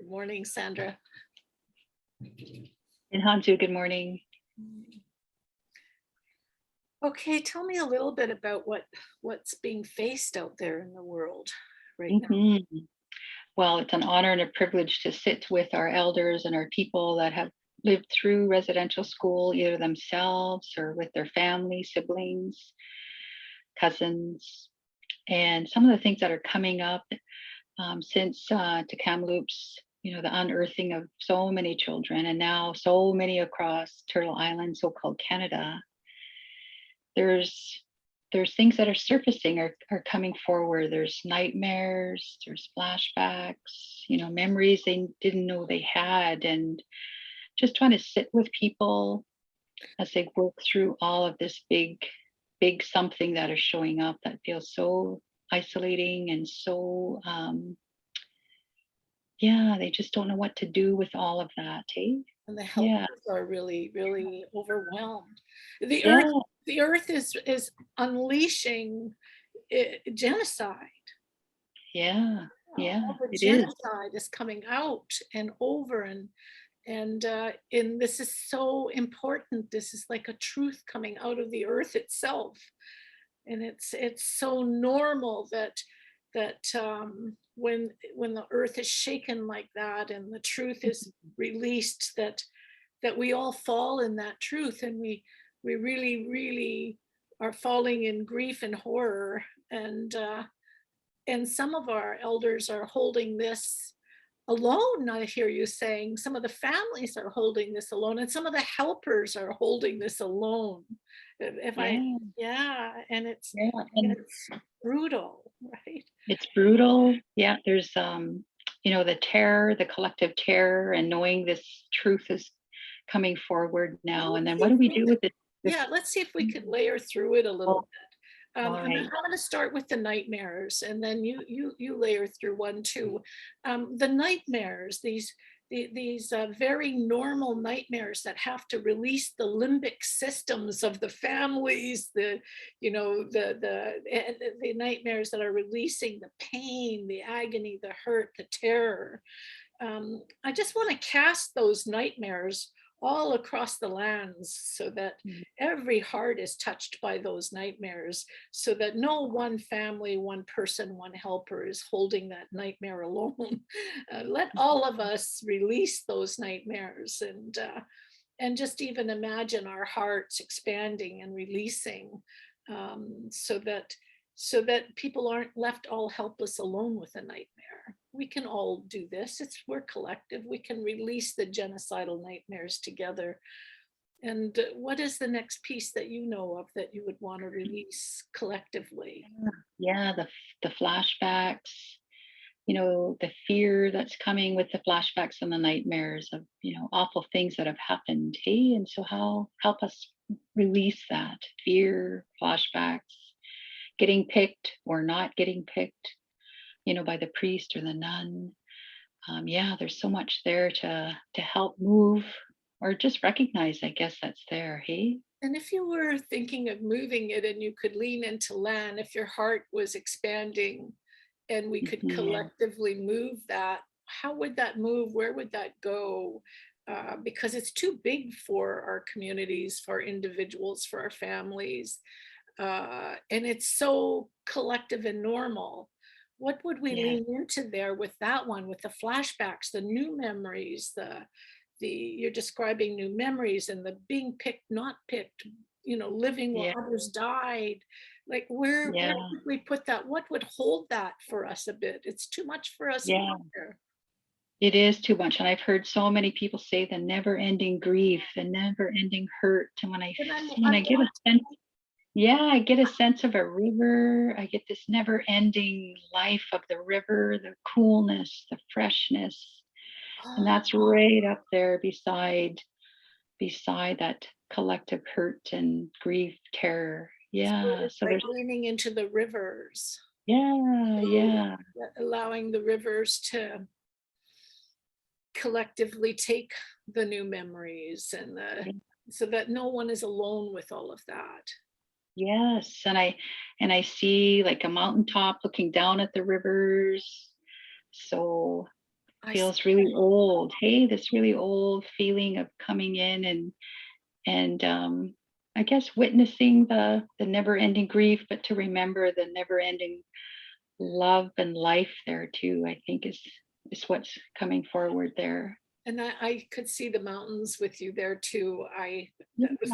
Good morning, Sandra. And Hanju, good morning. Okay, tell me a little bit about what's being faced out there in the world right now. Mhm. Well, it's an honor and a privilege to sit with our elders and our people that have lived through residential school, either themselves or with their family, siblings, cousins, and some of the things that are coming up since to Kamloops, the unearthing of so many children, and now so many across Turtle Island, so-called Canada. There's things that are surfacing are coming forward. There's nightmares, there's flashbacks, memories they didn't know they had, and just trying to sit with people as they work through all of this big something that is showing up that feels so isolating and so yeah, they just don't know what to do with all of that. Hey, And the yeah, helpers are really, really overwhelmed. The earth, yeah, the earth is unleashing genocide. yeah, yeah, All the it is. genocide is coming out and over, and this is so important. This is like a truth coming out of the earth itself, and it's so normal that when the earth is shaken like that and the truth is released, that we all fall in that truth, and we really are falling in grief and horror, and some of our elders are holding this alone. I hear you saying some of the families are holding this alone, and some of the helpers are holding this alone. If I, Yeah, yeah, and it's yeah, and it's brutal, right? it's brutal. Yeah, there's the terror, the collective terror, and knowing this truth is coming forward Well, now. And let's then see what if do we we do could, with it? This, yeah, let's see if we could layer through it a little oh, bit. I'm right. going to start with the nightmares, and then you layer through one too. The nightmares, these very normal nightmares that have to release the limbic systems of the families, the nightmares that are releasing the pain, the agony, the hurt, the terror. I just want to cast those nightmares all across the lands so that Mm, every heart is touched by those nightmares, so that no one family, one person, one helper is holding that nightmare alone. Let all of us release those nightmares, and just even imagine our hearts expanding and releasing, so that people aren't left all helpless alone with a nightmare. We can all do this. We're collective. We can release the genocidal nightmares together. And what is the next piece that you know of that you would want to release collectively? yeah, the flashbacks, the fear that's coming with the flashbacks and the nightmares of, awful things that have happened. Hey, and so how help us release that fear, flashbacks, getting picked or not getting picked, by the priest or the nun. Yeah, there's so much there to help move or just recognize, I guess that's there. Hey. And if you were thinking of moving it and you could lean into land, if your heart was expanding and we could Mhm. collectively move that, how would that move? Where would that go? Because it's too big for our communities, for our individuals, for our families. And it's so collective and normal. What would we Yeah. lean into there with that one, with the flashbacks, the new memories, the you're describing new memories, and the being picked, not picked, living while Yeah. others died. Like where Yeah. would we put that? What would hold that for us a bit? It's too much for us Yeah. here. It is too much. And I've heard so many people say the never ending grief, the never ending hurt. And And when I I'm get a sense, yeah, I get a sense of a river. I get this never ending life of the river, the coolness, the freshness. And oh, that's right up there beside that collective hurt and grief, terror. so Yeah. it's So like there's leaning into the rivers, yeah, yeah. allowing the rivers to collectively take the new memories, so that no one is alone with all of that. Yes, and I see like a mountaintop looking down at the rivers. So I s- Feels really old. Hey, this really old feeling of coming in and I guess witnessing the never-ending grief, but to remember the never-ending love and life there too, I think is what's coming forward there. and I could see the mountains with you there too. I that was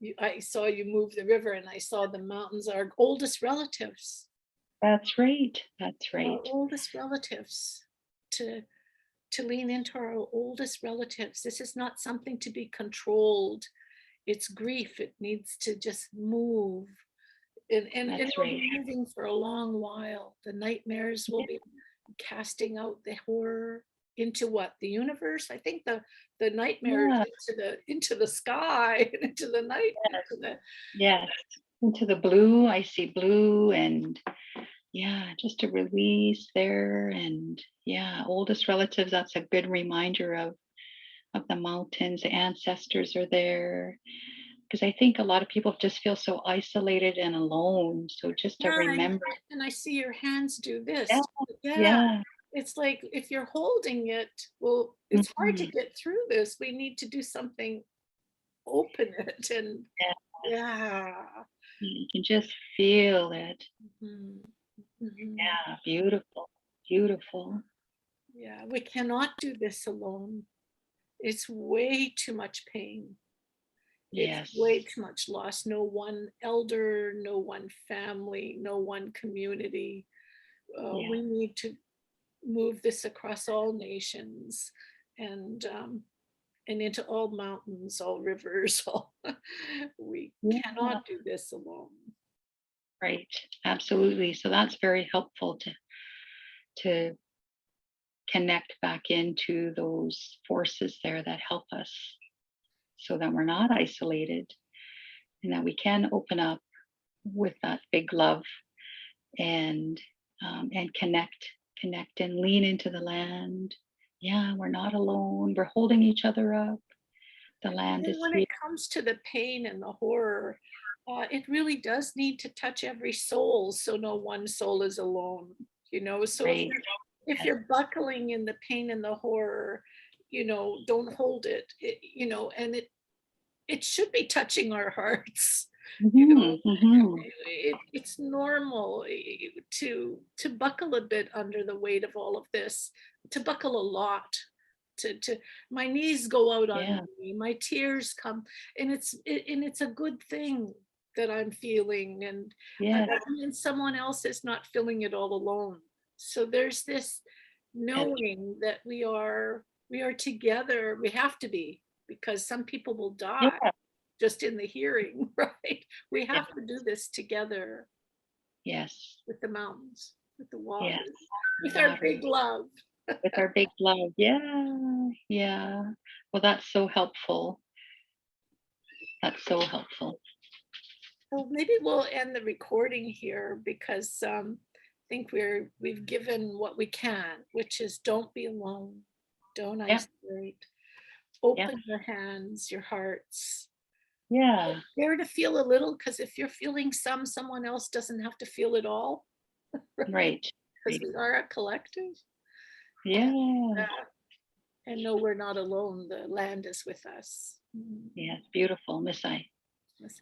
Yeah, I saw you move the river, and I saw the mountains, our oldest relatives, that's right. That's our right. oldest relatives. To lean into our oldest relatives. This is not something to be controlled. It's grief. It needs to just move. And That's it'll right. be moving for a long while. The nightmares will Yeah, be casting out the horror into what? The universe? I think the nightmares yeah, into the sky and into the night, into yes, the yes. Into the blue, I see blue and yeah, just a release there and yeah, oldest relatives, that's a good reminder of the mountains, the ancestors are there. Because I think a lot of people just feel so isolated and alone. So just to yeah, remember, and I see your hands do yeah, this. Yeah. yeah, It's like if you're holding it, well, it's hard to mhm, get through this. We need to do something, open it, and yes, yeah. you can just feel it. Mhm. Mhm. Yeah, beautiful, beautiful. Yeah, we cannot do this alone. It's way too much pain. It's way Yes, too much loss. No one elder, no one family, no one community. yeah, We need to move this across all nations, and into all mountains, all rivers, all we yeah, cannot do this alone. right, absolutely. So that's very helpful to connect back into those forces there that help us so that we're not isolated and that we can open up with that big love and connect and lean into the land. Yeah, we're not alone. We're holding each other up. The And land then is when here. it comes to the pain and the horror, it really does need to touch every soul, so no one soul is alone. So Right. if Yes. you're buckling in the pain and the horror, don't hold it. And it should be touching our hearts. You know, Hmm, hmm. it's normal, to buckle a bit under the weight of all of this, to buckle a lot, to my knees go out on Yeah. me, my tears come, and it's a good thing that I'm feeling, and Yes. that means someone else is not feeling it all alone. So there's this Yes. knowing that we are together. We have to be, because some people will die Yeah. just in the hearing, right? We Yeah. have to do this together, Yes. with the mountains, with the Yes. waters, with our Water. big love. With our big love. Yeah. Yeah. Well, that's so helpful. That's so helpful. Well, maybe we'll end the recording here, because I think we've given what we can, which is don't be alone, don't Yeah. isolate, Yeah. open your hands, your hearts. Yeah. Dare to feel a little, because if you're feeling someone else doesn't have to feel it all, right? Right. Because Right. we are a collective. And, Yeah. no, we're not alone. The land is with us. Mhm. Yes. Beautiful. Miss I. Yes.